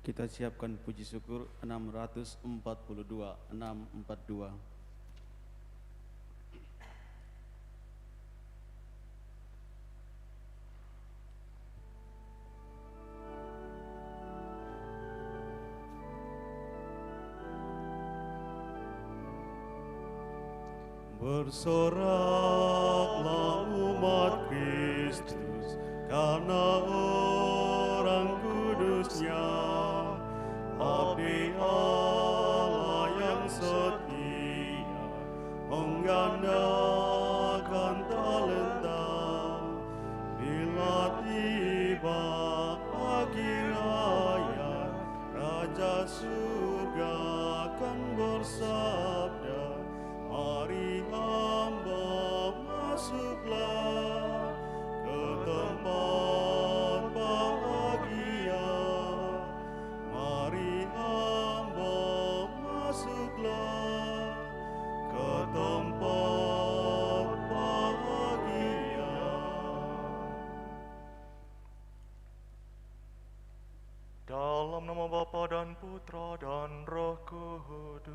Kita siapkan puji syukur 642, 642. Bersoraklah umat Kristus karena orang kudusnya, api Allah yang setia menggandakan talenta. Bila tiba akhir hayat, Raja surga akan bersabda, mari hamba masuklah ke tempat bahagia. Mari hamba masuklah ke tempat bahagia. Dalam nama Bapa dan Putra dan Roh Kudus.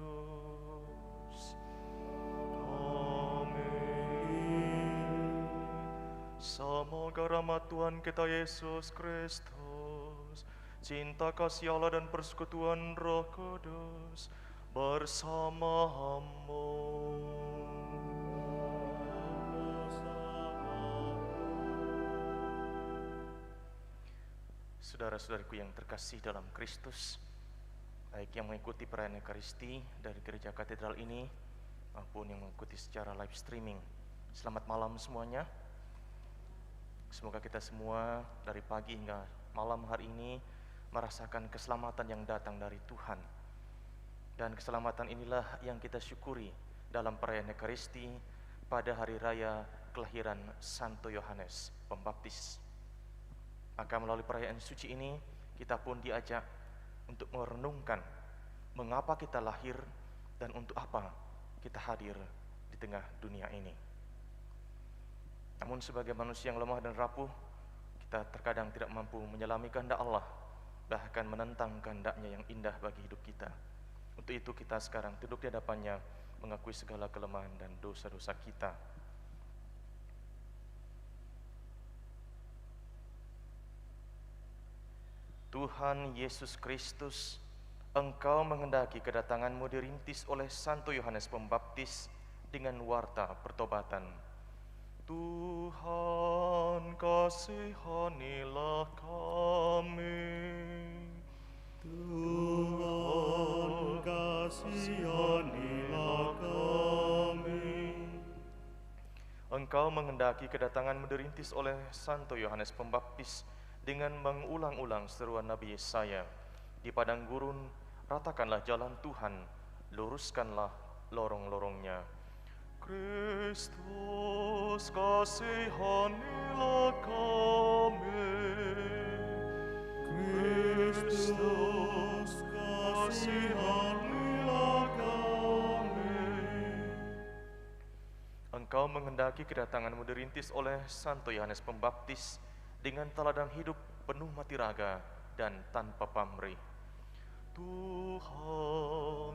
Semoga rahmat Tuhan kita Yesus Kristus, cinta kasih Allah dan persekutuan Roh Kudus bersamamu. Saudara-saudariku yang terkasih dalam Kristus, baik yang mengikuti perayaan Ekaristi dari gereja katedral ini maupun yang mengikuti secara live streaming, selamat malam semuanya. Semoga kita semua dari pagi hingga malam hari ini merasakan keselamatan yang datang dari Tuhan. Dan keselamatan inilah yang kita syukuri dalam perayaan Ekaristi pada hari raya kelahiran Santo Yohanes Pembaptis. Maka melalui perayaan suci ini kita pun diajak untuk merenungkan mengapa kita lahir dan untuk apa kita hadir di tengah dunia ini. Namun sebagai manusia yang lemah dan rapuh, kita terkadang tidak mampu menyelami kehendak Allah, bahkan menentang kehendaknya yang indah bagi hidup kita. Untuk itu kita sekarang duduk di hadapannya, mengakui segala kelemahan dan dosa-dosa kita. Tuhan Yesus Kristus, Engkau menghendaki kedatangan-Mu dirintis oleh Santo Yohanes Pembaptis dengan warta pertobatan. Tuhan, kasihanilah kami. Tuhan, kasihanilah kami. Engkau menghendaki kedatangan-Mu dirintis oleh Santo Yohanes Pembaptis dengan mengulang-ulang seruan Nabi Yesaya. Di padang gurun, ratakanlah jalan Tuhan, luruskanlah lorong-lorongnya. Kristus, kasihanilah kami. Kristus, kasihanilah kami. Engkau menghendaki kedatangan-Mu dirintis oleh Santo Yohanes Pembaptis dengan teladan hidup penuh mati raga dan tanpa pamrih. Tuhan,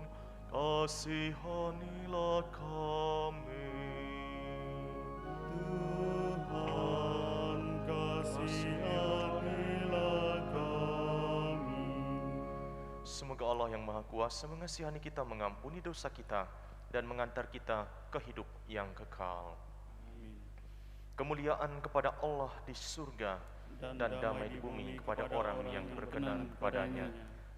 kasihanilah kami. Tuhan, kasihanilah kami. Semoga Allah yang Maha Kuasa mengasihani kita, mengampuni dosa kita, dan mengantar kita ke hidup yang kekal. Amin. Kemuliaan kepada Allah di surga dan damai di bumi kepada orang yang berkenan kepadanya.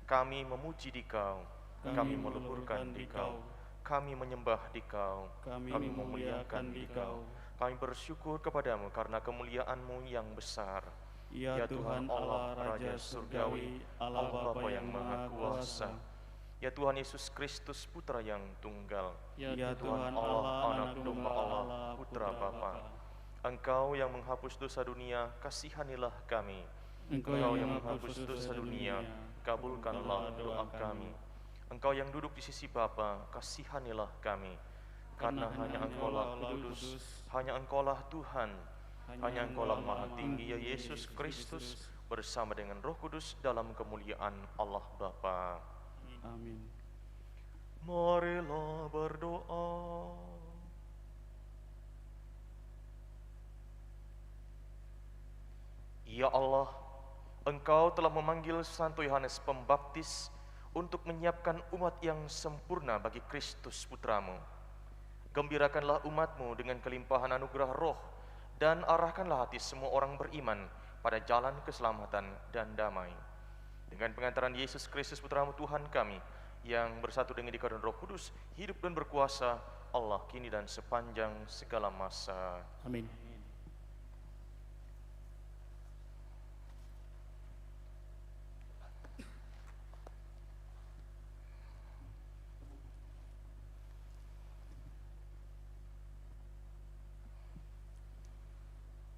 Kami memuji Dikau, kami meluhurkan Dikau, kami menyembah Dikau, kami memuliakan Dikau, kami bersyukur kepadamu karena kemuliaan-Mu yang besar. Ya Tuhan Allah, Raja Surgawi, Allah Bapa yang Maha Kuasa. Ya Tuhan Yesus Kristus, Putra yang tunggal. Ya Tuhan Allah, Anak Domba Allah, Putra Bapa. Engkau yang menghapus dosa dunia, kasihanilah kami. Engkau yang menghapus dosa dunia, kabulkanlah doa kami. Engkau yang duduk di sisi Bapa, kasihanilah kami. karena hanya Engkaulah kudus, hanya Engkaulah Tuhan, hanya Engkaulah Maha Tinggi, ya Yesus Kristus, bersama dengan Roh Kudus dalam kemuliaan Allah Bapa. Amin. Marilah berdoa. Ya Allah, Engkau telah memanggil Santo Yohanes Pembaptis untuk menyiapkan umat yang sempurna bagi Kristus Putramu. Gembirakanlah umatmu dengan kelimpahan anugerah roh, dan arahkanlah hati semua orang beriman pada jalan keselamatan dan damai. Dengan pengantaran Yesus Kristus Putramu Tuhan kami, yang bersatu dengan dikau dan Roh Kudus, hidup dan berkuasa Allah kini dan sepanjang segala masa. Amin.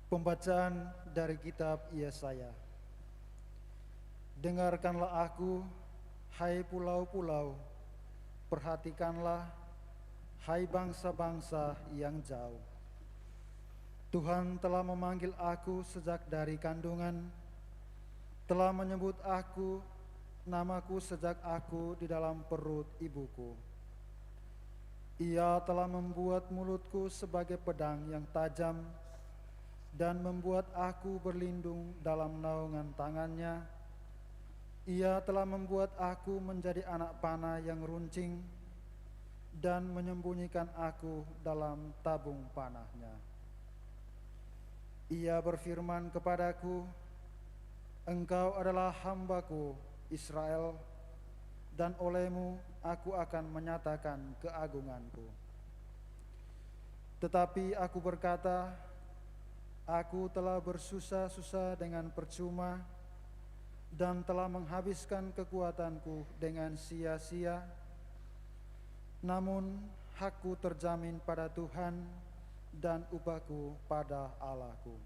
Pembacaan dari kitab Yesaya. Dengarkanlah aku, hai pulau-pulau, perhatikanlah, hai bangsa-bangsa yang jauh. Tuhan telah memanggil aku sejak dari kandungan, telah menyebut aku, namaku sejak aku di dalam perut ibuku. Ia telah membuat mulutku sebagai pedang yang tajam, dan membuat aku berlindung dalam naungan tangannya. Ia telah membuat aku menjadi anak panah yang runcing, dan menyembunyikan aku dalam tabung panahnya. Ia berfirman kepadaku, engkau adalah hambaku, Israel, dan olehmu aku akan menyatakan keagunganku. Tetapi aku berkata, aku telah bersusah-susah dengan percuma dan telah menghabiskan kekuatanku dengan sia-sia. Namun hakku terjamin pada Tuhan dan upahku pada Allahku.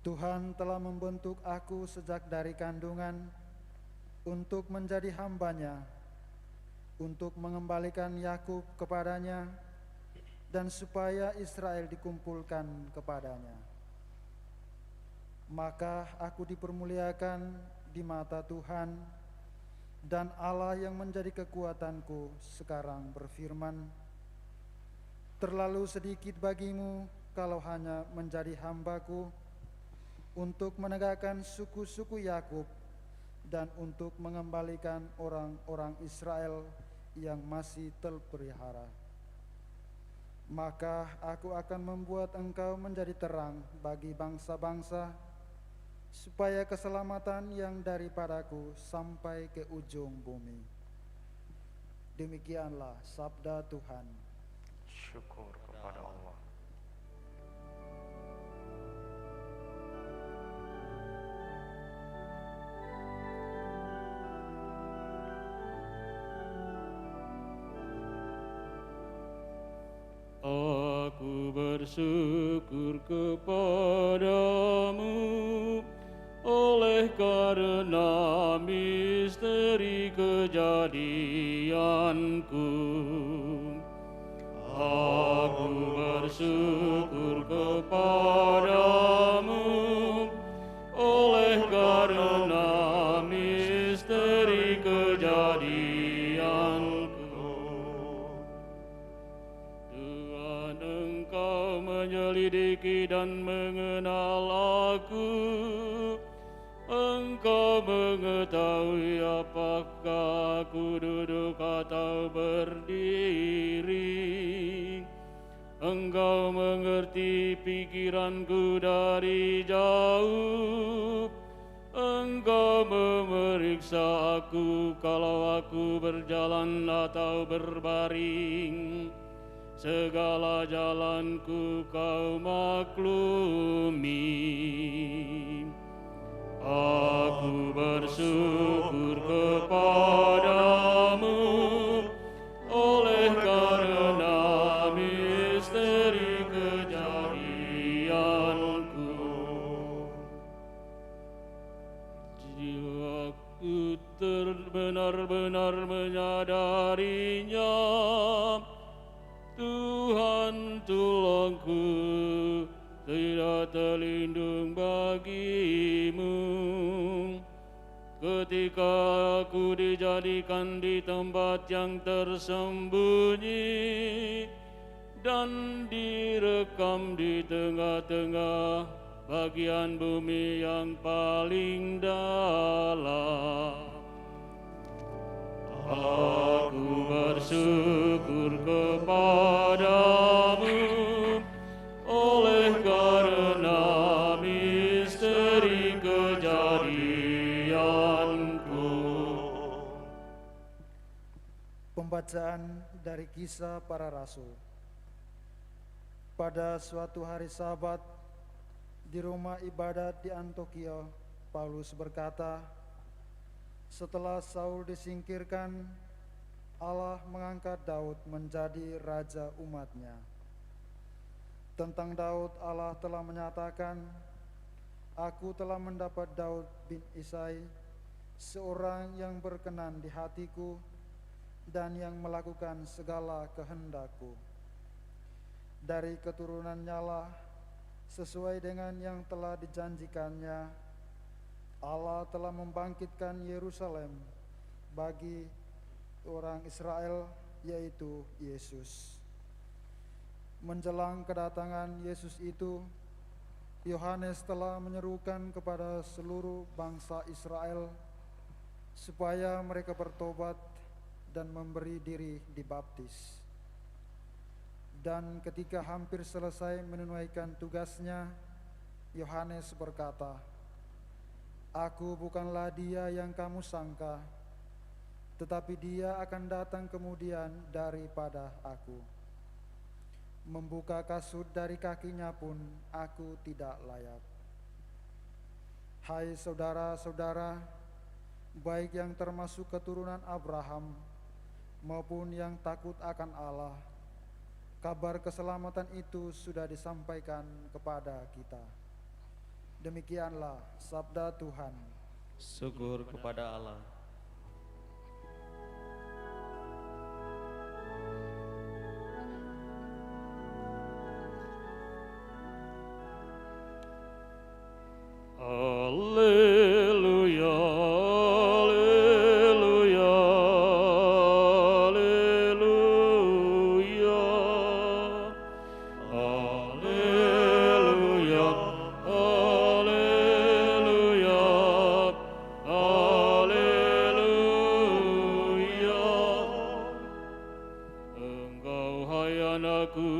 Tuhan telah membentuk aku sejak dari kandungan untuk menjadi hambanya, untuk mengembalikan Yakub kepadanya, dan supaya Israel dikumpulkan kepadanya. Maka aku dipermuliakan di mata Tuhan, dan Allah yang menjadi kekuatanku sekarang berfirman, terlalu sedikit bagimu kalau hanya menjadi hambaku, untuk menegakkan suku-suku Yakub dan untuk mengembalikan orang-orang Israel yang masih terpelihara. Maka aku akan membuat engkau menjadi terang bagi bangsa-bangsa, supaya keselamatan yang daripadaku sampai ke ujung bumi. Demikianlah sabda Tuhan. Syukur kepada Allah. Aku bersyukur kepadamu oleh karena misteri kejadianku. Aku bersyukur kepadamu oleh karena misteri kejadianku. Tuhan, Engkau menyelidiki dan mengenal aku. Engkau mengetahui apakah aku duduk atau berdiri. Engkau mengerti pikiranku dari jauh. Engkau memeriksa aku kalau aku berjalan atau berbaring. Segala jalanku kau maklumi. Aku bersyukur kepadamu oleh karena misteri kejadianku. Jiwaku benar-benar menyadarinya, ketika aku dijadikan di tempat yang tersembunyi dan direkam di tengah-tengah bagian bumi yang paling dalam. Aku bersyukur kepadamu oleh karena misteri kejadianku. Pembacaan dari Kisah Para Rasul. Pada suatu hari Sabat di rumah ibadat di Antiokhia, Paulus berkata, setelah Saul disingkirkan, Allah mengangkat Daud menjadi raja umatnya. Tentang Daud, Allah telah menyatakan, aku telah mendapat Daud bin Isai, seorang yang berkenan di hatiku dan yang melakukan segala kehendakku. Dari keturunannya lah, sesuai dengan yang telah dijanjikannya, Allah telah membangkitkan Yerusalem bagi orang Israel, yaitu Yesus. Menjelang kedatangan Yesus itu, Yohanes telah menyerukan kepada seluruh bangsa Israel supaya mereka bertobat dan memberi diri dibaptis. Dan ketika hampir selesai menunaikan tugasnya, Yohanes berkata, aku bukanlah dia yang kamu sangka, tetapi dia akan datang kemudian daripada aku. Membuka kasut dari kakinya pun aku tidak layak. Hai saudara-saudara, baik yang termasuk keturunan Abraham maupun yang takut akan Allah, kabar keselamatan itu sudah disampaikan kepada kita. Demikianlah sabda Tuhan. Syukur kepada Allah. Haleluya, haleluya, haleluya, haleluya, haleluya, haleluya. Engkau hai anakku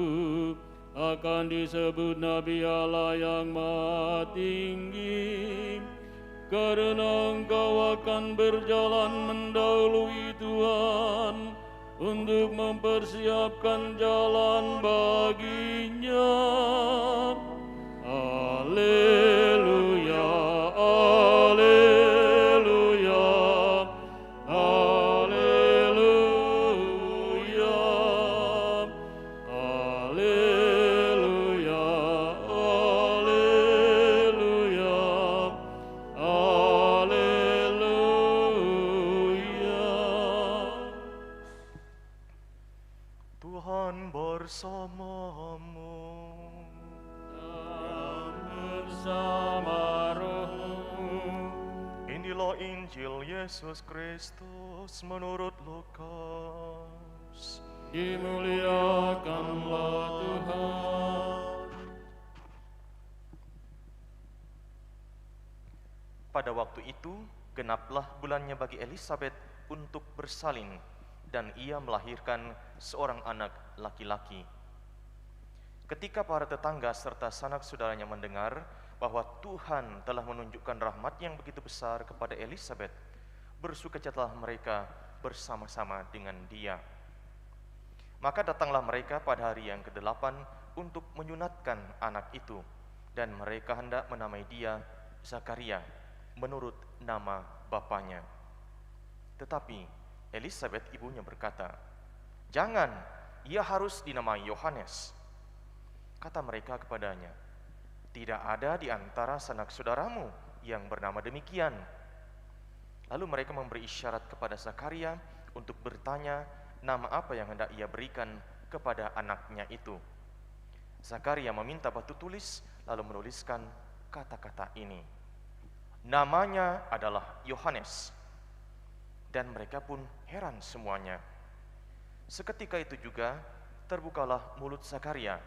akan disebut Nabi Allah yang Maha Tinggi, karena engkau akan berjalan mendahului Tuhan untuk mempersiapkan jalan baginya. Haleluya, haleluya, haleluya, haleluya, haleluya, haleluya. Tuhan bersamamu. Dan bersama rohmu. Inilah Injil Yesus Kristus menurut Lukas. Dimuliakanlah Tuhan. Pada waktu itu, genaplah bulannya bagi Elisabet untuk bersalin, dan ia melahirkan seorang anak laki-laki. Ketika para tetangga serta sanak saudaranya mendengar bahwa Tuhan telah menunjukkan rahmat yang begitu besar kepada Elisabet, bersukacitalah mereka bersama-sama dengan dia. Maka datanglah mereka pada hari yang ke-8 untuk menyunatkan anak itu, dan mereka hendak menamai dia Zakaria menurut nama bapanya. Tetapi Elisabet ibunya berkata, "Jangan, ia harus dinamai Yohanes." Kata mereka kepadanya, "Tidak ada di antara sanak saudaramu yang bernama demikian." Lalu mereka memberi isyarat kepada Zakaria untuk bertanya nama apa yang hendak ia berikan kepada anaknya itu. Zakaria meminta batu tulis, lalu menuliskan kata-kata ini, Namanya adalah Yohanes. Dan mereka pun heran semuanya. Seketika itu juga terbukalah mulut Zakaria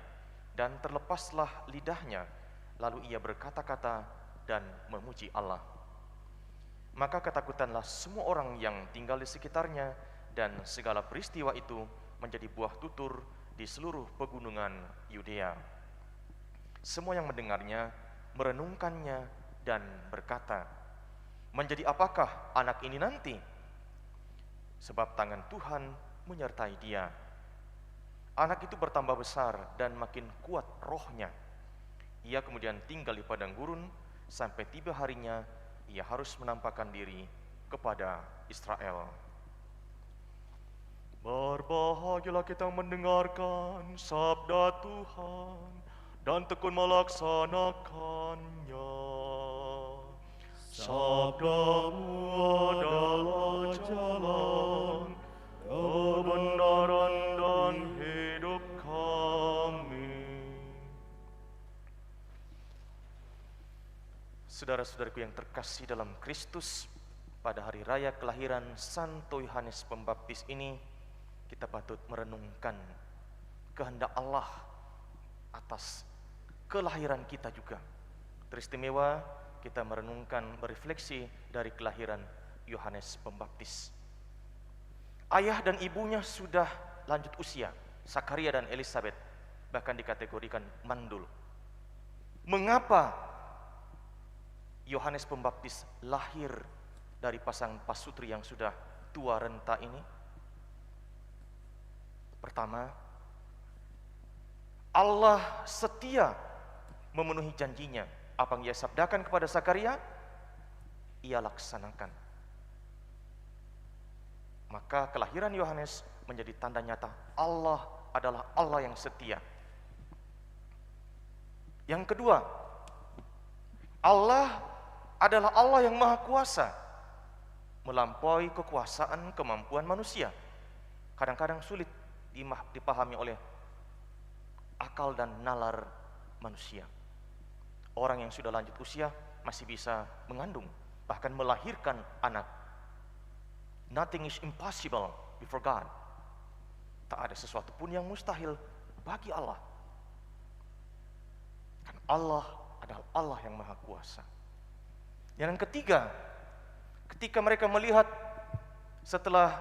dan terlepaslah lidahnya, lalu ia berkata-kata dan memuji Allah. Maka ketakutanlah semua orang yang tinggal di sekitarnya, dan segala peristiwa itu menjadi buah tutur di seluruh pegunungan Yudea. Semua yang mendengarnya merenungkannya dan berkata, "Menjadi apakah anak ini nanti? Sebab tangan Tuhan menyertai dia." Anak itu bertambah besar dan makin kuat rohnya. Ia kemudian tinggal di padang gurun sampai tiba harinya ia harus menampakkan diri kepada Israel. Berbahagialah kita mendengarkan sabda Tuhan dan tekun melaksanakannya. Sabdamu adalah jalan, kebenaran dan hidup kami. Saudara-saudaraku yang terkasih dalam Kristus, pada hari raya kelahiran Santo Yohanes Pembaptis ini, kita patut merenungkan kehendak Allah atas kelahiran kita juga. Teristimewa kita merenungkan, berefleksi dari kelahiran Yohanes Pembaptis. Ayah dan ibunya sudah lanjut usia, Zakaria dan Elisabet, bahkan dikategorikan mandul. Mengapa Yohanes Pembaptis lahir dari pasang pasutri yang sudah tua renta ini? Pertama, Allah setia memenuhi janjinya. Apa yang ia sabdakan kepada Zakaria, ia laksanakan. Maka kelahiran Yohanes menjadi tanda nyata Allah adalah Allah yang setia. Yang kedua, Allah adalah Allah yang maha kuasa, melampaui kekuasaan kemampuan manusia. Kadang-kadang sulit dipahami oleh akal dan nalar manusia. Orang yang sudah lanjut usia masih bisa mengandung, bahkan melahirkan anak. Nothing is impossible before God. Tak ada sesuatu pun yang mustahil bagi Allah. Kan Allah adalah Allah yang maha kuasa. Yang ketiga, ketika mereka melihat setelah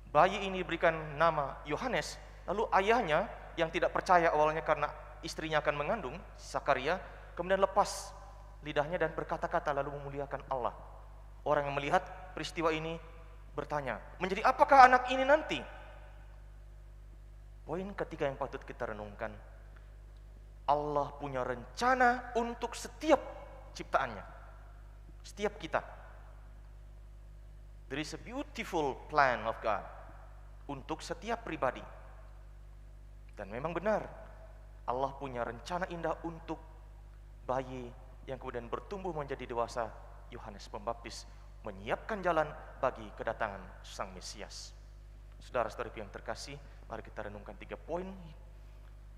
bayi ini diberikan nama Yohanes, lalu ayahnya yang tidak percaya awalnya karena istrinya akan mengandung, Zakaria, kemudian lepas lidahnya dan berkata-kata lalu memuliakan Allah. Orang yang melihat peristiwa ini bertanya, menjadi apakah anak ini nanti? Poin ketiga yang patut kita renungkan, Allah punya rencana untuk setiap ciptaannya, setiap kita. There is a beautiful plan of God untuk setiap pribadi. Dan memang benar, Allah punya rencana indah untuk bayi yang kemudian bertumbuh menjadi dewasa, Yohanes Pembaptis, menyiapkan jalan bagi kedatangan Sang Mesias. Saudara-saudari yang terkasih, mari kita renungkan 3 poin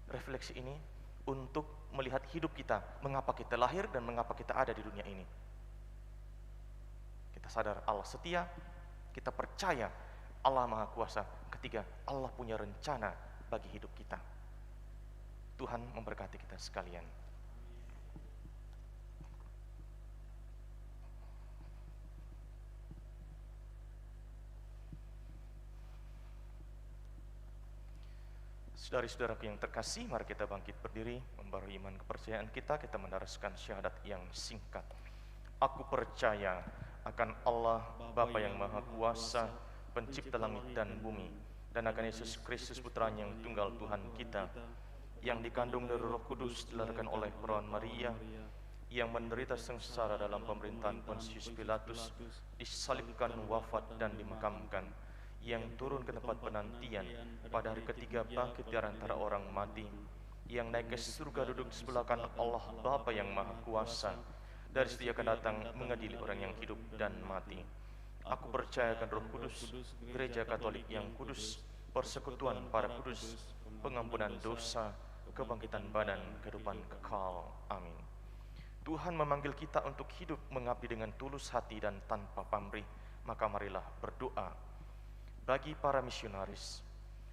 refleksi ini untuk melihat hidup kita, mengapa kita lahir dan mengapa kita ada di dunia ini. Kita sadar Allah setia, kita percaya Allah Maha Kuasa. Ketiga, Allah punya rencana bagi hidup kita. Tuhan memberkati kita sekalian. Saudari-saudaraku yang terkasih, mari kita bangkit berdiri, membaru iman kepercayaan kita mendaraskan syahadat yang singkat. Aku percaya akan Allah Bapa yang Maha Kuasa, pencipta langit dan bumi, dan akan Yesus Kristus Putranya yang tunggal Tuhan kita, yang dikandung dari Roh Kudus, dilahirkan oleh perawan Maria, yang menderita sengsara dalam pemerintahan Pontius Pilatus, disalibkan, wafat dan dimakamkan, yang turun ke tempat penantian, pada hari ketiga bangkit dari antara orang mati, yang naik ke surga duduk di sebelah kanan Allah Bapa yang Maha Kuasa, dari situ akan datang mengadili orang yang hidup dan mati. Aku percayakan Roh Kudus, Gereja Katolik yang kudus, persekutuan para kudus, pengampunan dosa, kebangkitan badan, kehidupan kekal. Amin. Tuhan memanggil kita untuk hidup mengabdi dengan tulus hati dan tanpa pamrih. Maka marilah berdoa bagi para misionaris.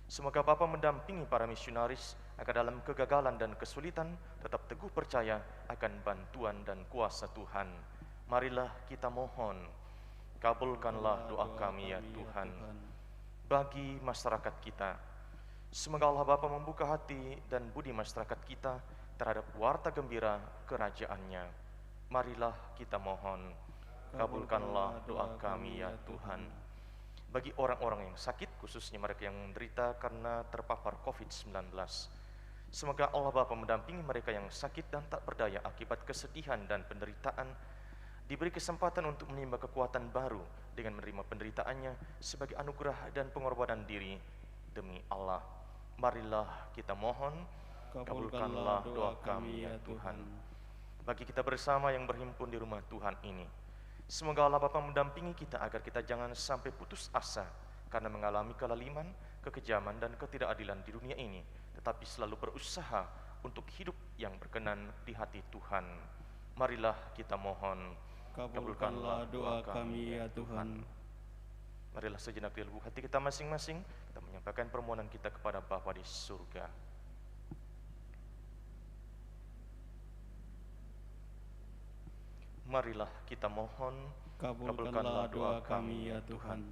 Semoga Bapa mendampingi para misionaris agar dalam kegagalan dan kesulitan tetap teguh percaya akan bantuan dan kuasa Tuhan. Marilah kita mohon, kabulkanlah doa kami ya Tuhan. Bagi masyarakat kita, semoga Allah Bapa membuka hati dan budi masyarakat kita terhadap warta gembira kerajaannya. Marilah kita mohon, kabulkanlah doa kami ya Tuhan. Bagi orang-orang yang sakit, khususnya mereka yang menderita karena terpapar COVID-19, semoga Allah Bapa mendampingi mereka yang sakit dan tak berdaya akibat kesedihan dan penderitaan, diberi kesempatan untuk menimba kekuatan baru dengan menerima penderitaannya sebagai anugerah dan pengorbanan diri demi Allah. Marilah kita mohon, kabulkanlah doa kami ya Tuhan. Bagi kita bersama yang berhimpun di rumah Tuhan ini, semoga Allah Bapa mendampingi kita agar kita jangan sampai putus asa karena mengalami kelaliman, kekejaman, dan ketidakadilan di dunia ini, tetapi selalu berusaha untuk hidup yang berkenan di hati Tuhan. Marilah kita mohon, kabulkanlah doa kami ya Tuhan. Marilah sejenak di lubuk hati kita masing-masing, kita menyampaikan permohonan kita kepada Bapa di surga. Marilah kita mohon, kabulkanlah doa kami ya Tuhan.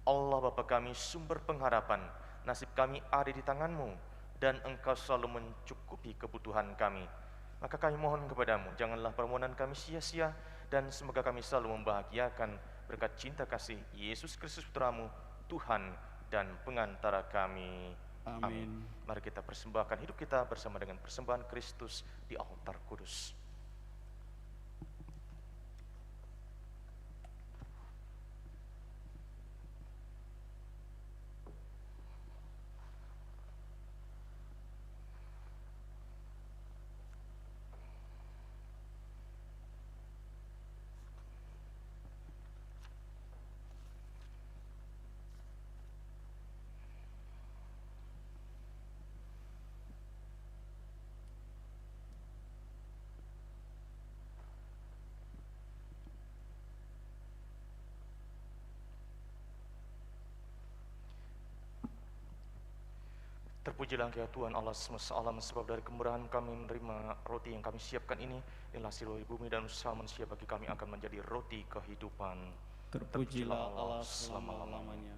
Allah Bapa kami, sumber pengharapan, nasib kami ada di tangan-Mu, dan Engkau selalu mencukupi kebutuhan kami. Maka kami mohon kepadamu, janganlah permohonan kami sia-sia, dan semoga kami selalu membahagiakan berkat cinta kasih Yesus Kristus Putra-Mu, Tuhan dan pengantara kami. Amin. Mari kita persembahkan hidup kita bersama dengan persembahan Kristus di altar kudus. Terpujilah Engkau Tuhan Allah semesta alam, sebab dari kemurahan kami menerima roti yang kami siapkan ini. Inilah hasil dari bumi dan usaha manusia bagi kami akan menjadi roti kehidupan. Terpujilah Allah selama-lamanya.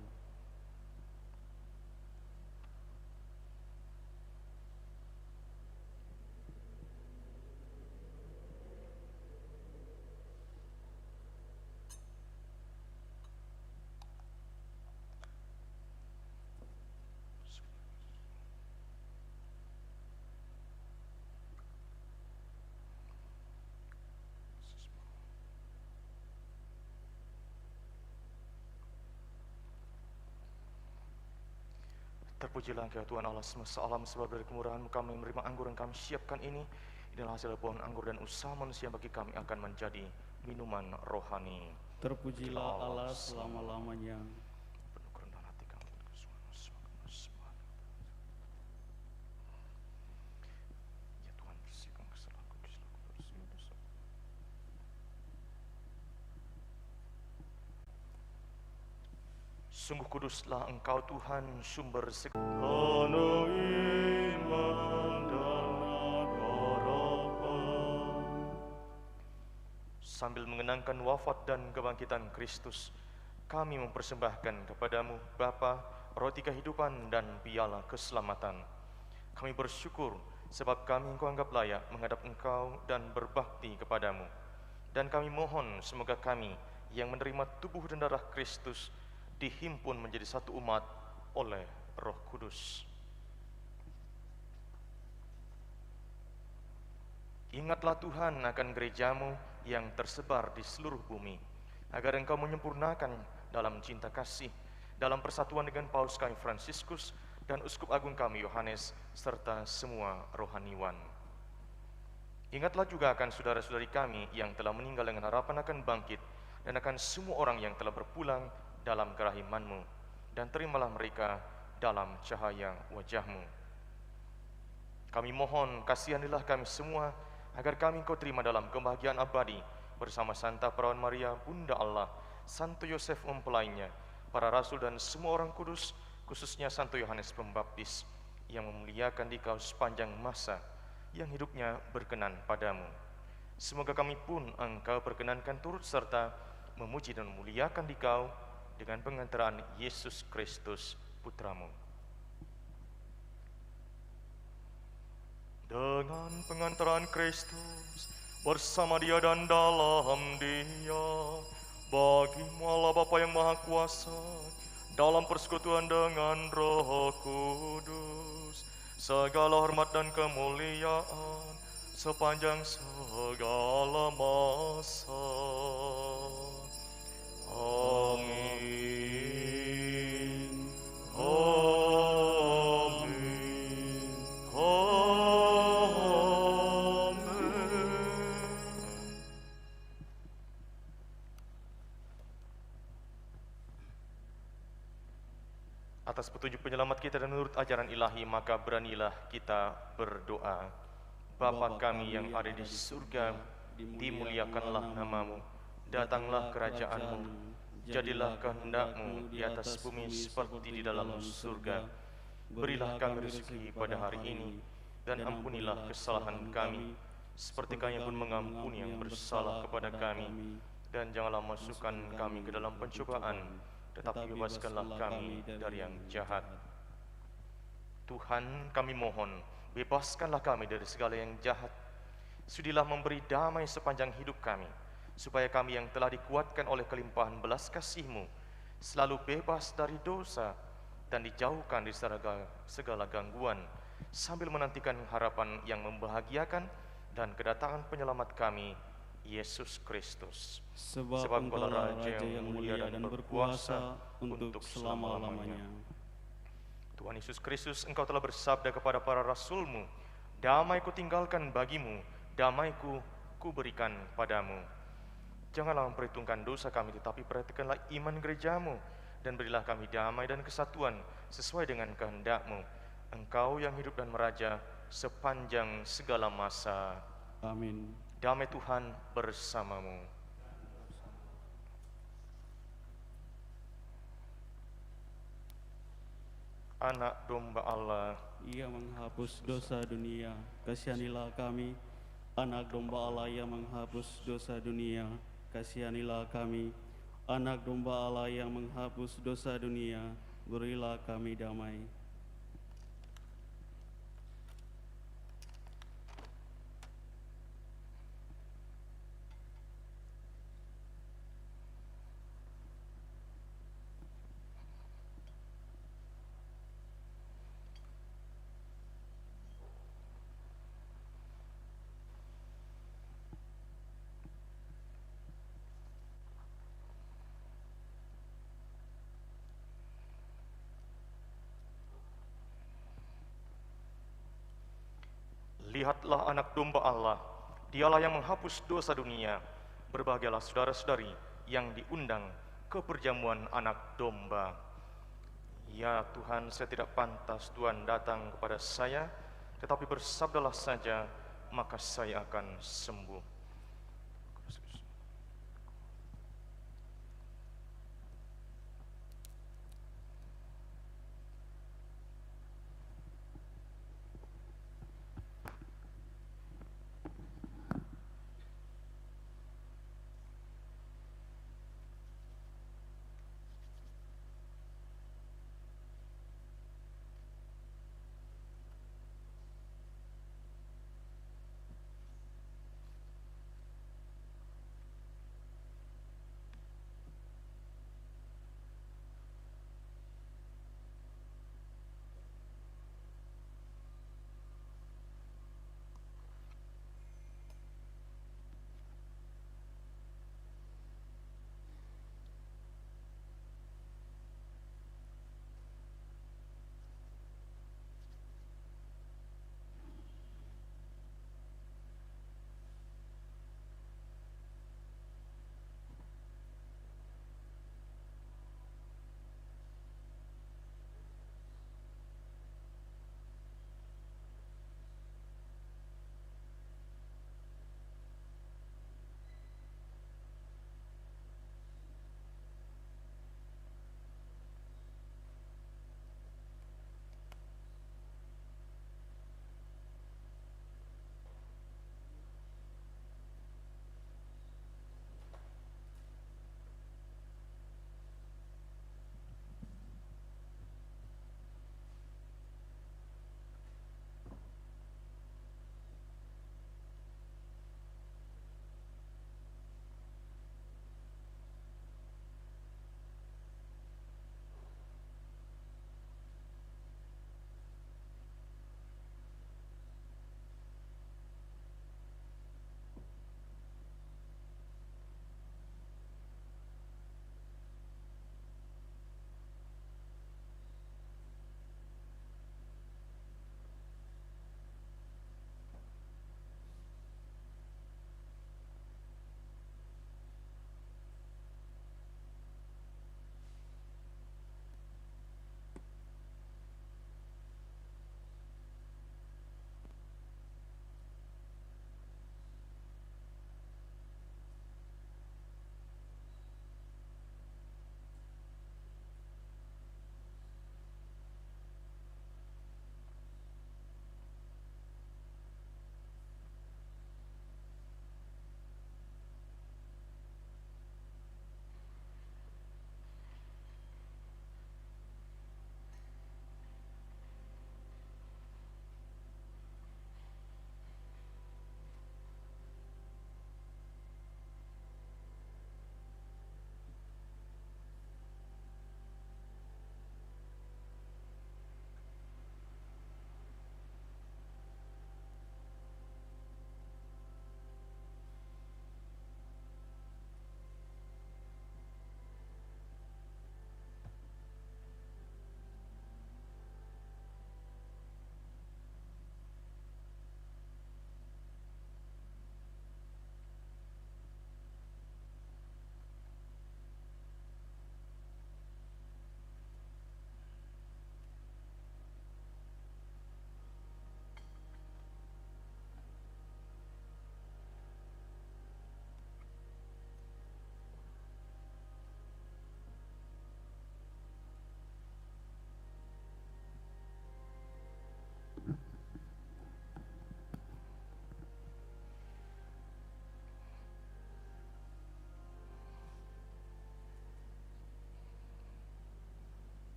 Terpujilah Engkau Tuhan Allah semesta alam, sebab dari kemurahan-Mu kami menerima anggur yang kami siapkan ini. Inilah hasil pohon anggur dan usaha manusia bagi kami akan menjadi minuman rohani. Terpujilah Allah selama-lamanya. Penuh kerendahan hati kami. Ya Tuhan, bersihkan kesalahanku, bersihkan dosa. Sungguh kuduslah Engkau Tuhan, sumber segala iman dan harapan. Sambil mengenangkan wafat dan kebangkitan Kristus, kami mempersembahkan kepadamu Bapa, roti kehidupan dan piala keselamatan. Kami bersyukur sebab kami Engkau anggap layak menghadap Engkau dan berbakti kepadamu. Dan kami mohon semoga kami yang menerima tubuh dan darah Kristus dihimpun menjadi satu umat oleh Roh Kudus. Ingatlah Tuhan akan gereja-Mu yang tersebar di seluruh bumi, agar Engkau menyempurnakan dalam cinta kasih, dalam persatuan dengan Paus kami Fransiskus dan Uskup Agung kami Yohanes, serta semua rohaniwan. Ingatlah juga akan saudara-saudari kami yang telah meninggal dengan harapan akan bangkit, dan akan semua orang yang telah berpulang dalam kerahiman-Mu, dan terimalah mereka dalam cahaya wajah-Mu. Kami mohon, kasihanilah kami semua, agar kami Engkau terima dalam kebahagiaan abadi bersama Santa Perawan Maria, Bunda Allah, Santo Yosef mempelainya, para rasul dan semua orang kudus, khususnya Santo Yohanes Pembaptis, yang memuliakan Dikau sepanjang masa, yang hidupnya berkenan padamu. Semoga kami pun Engkau perkenankan turut serta memuji dan memuliakan Dikau dengan pengantaraan Yesus Kristus, Putramu. Dengan pengantaran Kristus, bersama Dia dan dalam Dia, bagimu Allah Bapa yang Maha Kuasa, dalam persekutuan dengan Roh Kudus, segala hormat dan kemuliaan sepanjang segala masa. Amin. Amin. Amin. Atas petunjuk penyelamat kita dan menurut ajaran ilahi, maka beranilah kita berdoa. Bapa kami yang ada di surga, dimuliakanlah namamu, datanglah kerajaanmu, jadilah kehendak-Mu di atas bumi seperti di dalam surga. Berilah kami rezeki pada hari ini, dan ampunilah kesalahan kami, seperti kami pun mengampuni yang bersalah kepada kami. Dan janganlah masukkan kami ke dalam pencobaan, tetapi bebaskanlah kami dari yang jahat. Tuhan, kami mohon, bebaskanlah kami dari segala yang jahat. Sudilah memberi damai sepanjang hidup kami, supaya kami yang telah dikuatkan oleh kelimpahan belas kasih-Mu selalu bebas dari dosa dan dijauhkan dari segala gangguan, sambil menantikan harapan yang membahagiakan dan kedatangan penyelamat kami, Yesus Kristus. Sebab Engkau Raja yang mulia dan berkuasa untuk selama-lamanya. Tuhan Yesus Kristus, Engkau telah bersabda kepada para rasul-Mu, damai ku tinggalkan bagimu, damai ku berikan padamu. Janganlah memperhitungkan dosa kami, tetapi perhatikanlah iman gereja-Mu, dan berilah kami damai dan kesatuan sesuai dengan kehendak-Mu. Engkau yang hidup dan meraja sepanjang segala masa. Amin. Damai Tuhan bersamamu. Anak domba Allah, Ia menghapus dosa dunia, kasihanilah kami. Anak domba Allah yang menghapus dosa dunia, kasihanilah kami. Anak domba Allah yang menghapus dosa dunia, berilah kami damai. lihatlah anak domba Allah, Dialah yang menghapus dosa dunia. Berbahagialah saudara-saudari yang diundang ke perjamuan anak domba. Ya Tuhan, saya tidak pantas Tuhan datang kepada saya, tetapi bersabdalah saja, maka saya akan sembuh.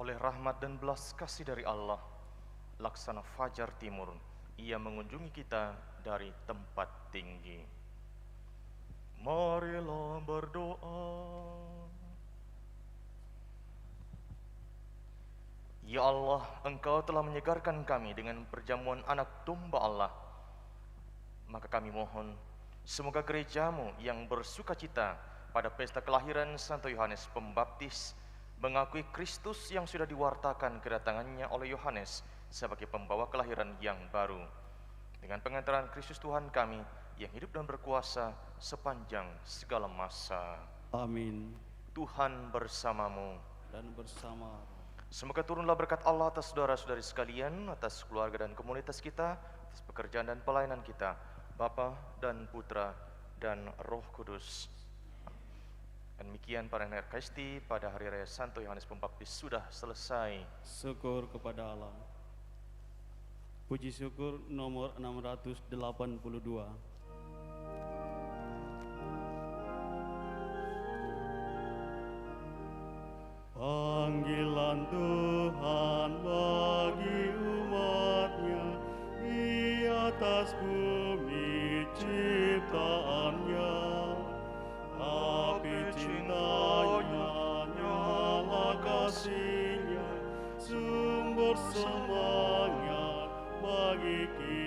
oleh rahmat dan belas kasih dari Allah, laksana fajar timur, Ia mengunjungi kita dari tempat tinggi. Marilah berdoa. Ya Allah, Engkau telah menyegarkan kami dengan perjamuan anak domba Allah. Maka kami mohon, semoga gerejamu yang bersukacita pada pesta kelahiran Santo Yohanes Pembaptis mengakui Kristus yang sudah diwartakan kedatangannya oleh Yohanes sebagai pembawa kelahiran yang baru. Dengan pengantaran Kristus Tuhan kami yang hidup dan berkuasa sepanjang segala masa. Amin. Tuhan bersamamu. Dan bersama Semoga turunlah berkat Allah atas saudara-saudari sekalian, atas keluarga dan komunitas kita, atas pekerjaan dan pelayanan kita, Bapa dan Putra dan Roh Kudus. Dan demikian parangan Ekaristi pada hari raya Santo Yohanes Pembaptis sudah selesai. syukur kepada Allah. Puji syukur nomor 682. Panggilan Tuhan bagi umat-Nya di atas bumi ciptaannya. Api cintanya nyala kasihnya, sumber semangat bagi kita.